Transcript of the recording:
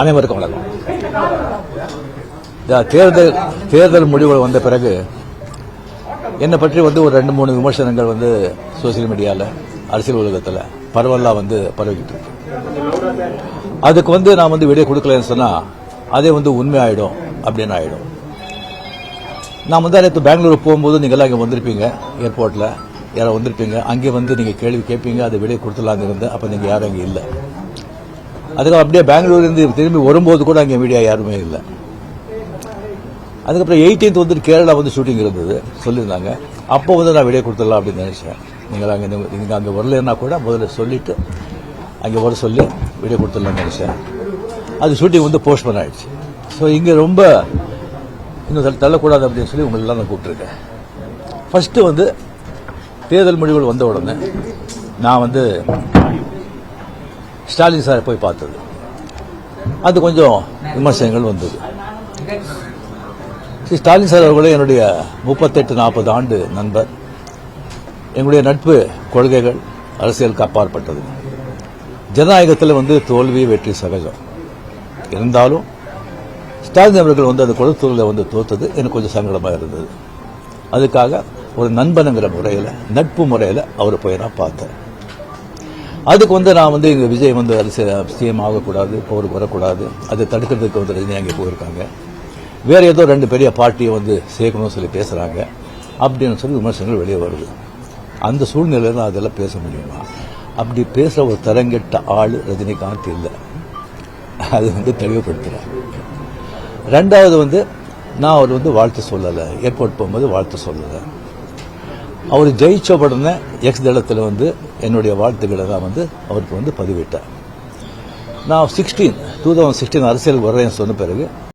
அனைவருக்கும் வணக்கம். தேர்தல் முடிவுகள் வந்த பிறகு என்னை பற்றி வந்து ஒரு 2-3 விமர்சனங்கள் வந்து சோசியல் மீடியாவில் அரசியல் உலகத்தில் பரவலாக வந்து பரவிக்கிட்டு இருக்கு. அதுக்கு வந்து நான் வந்து விடை கொடுக்கலன்னு சொன்னால் அதே வந்து உண்மை ஆயிடும் அப்படின்னு ஆயிடும். நான் வந்து நேற்று பெங்களூர் போகும்போது நீங்கள்லாம் இங்கே வந்திருப்பீங்க, ஏர்போர்ட்டில் யாரோ வந்திருப்பீங்க. அங்கே வந்து நீங்கள் கேள்வி கேட்பீங்க, அதை விடை கொடுத்துலான்னு இருந்தேன். அப்போ நீங்கள் யாரும் அங்கே இல்லை. அதுக்கு அப்படியே பெங்களூர்லேருந்து திரும்பி வரும்போது கூட அங்கே மீடியா யாருமே இல்லை. அதுக்கப்புறம் 18th வந்து கேரளா வந்து ஷூட்டிங் இருந்தது சொல்லியிருந்தாங்க. அப்போ வந்து நான் விடை கொடுத்துடலாம் அப்படின்னு நினைச்சேன். நீங்கள் அங்கே வரலன்னா கூட முதல்ல சொல்லிட்டு அங்கே வர சொல்லி விடை கொடுத்துடலாம்னு நினைச்சேன். அது ஷூட்டிங் வந்து போஸ்ட்போன் ஆயிடுச்சு. ஸோ இங்கே ரொம்ப இன்னும் தள்ளக்கூடாது அப்படின்னு சொல்லி உங்களெல்லாம் நான் கூப்பிட்டுருக்கேன். ஃபர்ஸ்ட் வந்து தேர்தல் முடிவுகள் வந்த உடனே நான் வந்து ஸ்டாலின் சாரை போய் பார்த்தது, அது கொஞ்சம் விமர்சனங்கள் வந்தது. ஸ்டாலின் சார் அவர்களே என்னுடைய 38-40 ஆண்டு நண்பர். எங்களுடைய நட்பு கொள்கைகள் அரசியலுக்கு அப்பாற்பட்டது. ஜனநாயகத்தில் வந்து தோல்வி வெற்றி சகஜம். இருந்தாலும் ஸ்டாலின் அவர்கள் வந்து அந்த குளத்தூரில் வந்து தோத்தது எனக்கு கொஞ்சம் சங்கடமாக இருந்தது. அதுக்காக ஒரு நண்பனுங்கிற முறையில், நட்பு முறையில் அவரை போய் நான் பார்த்தேன். அதுக்கு வந்து நான் வந்து இங்கே விஜய் வந்து சிஎம் ஆகக்கூடாது, போருக்கு வரக்கூடாது, அதை தடுக்கிறதுக்கு வந்து ரஜினி அங்கே போயிருக்காங்க. வேறு ஏதோ 2 பெரிய பார்ட்டியை வந்து சேர்க்கணும்னு சொல்லி பேசுகிறாங்க அப்படின்னு சொல்லி விமர்சனங்கள் வெளியே வருது. அந்த சூழ்நிலையில் தான் அதெல்லாம் பேச முடியுமா? அப்படி பேசுகிற ஒரு தரங்கெட்ட ஆள் ரஜினிகாந்த் இல்லை. அது வந்து தெளிவுபடுத்துகிறேன். 2வது வந்து நான் அவர் வந்து வாழ்த்து சொல்லலை, ஏர்போர்ட் போகும்போது வாழ்த்து சொல்லலை. அவர் ஜெயிச்ச உடனே எக்ஸ் தளத்தில் வந்து என்னுடைய வாழ்த்துக்களை தான் வந்து அவருக்கு வந்து பதிவிட்டேன். நான் 2016 அரசியலுக்கு வர்றேன்னு சொன்ன பிறகு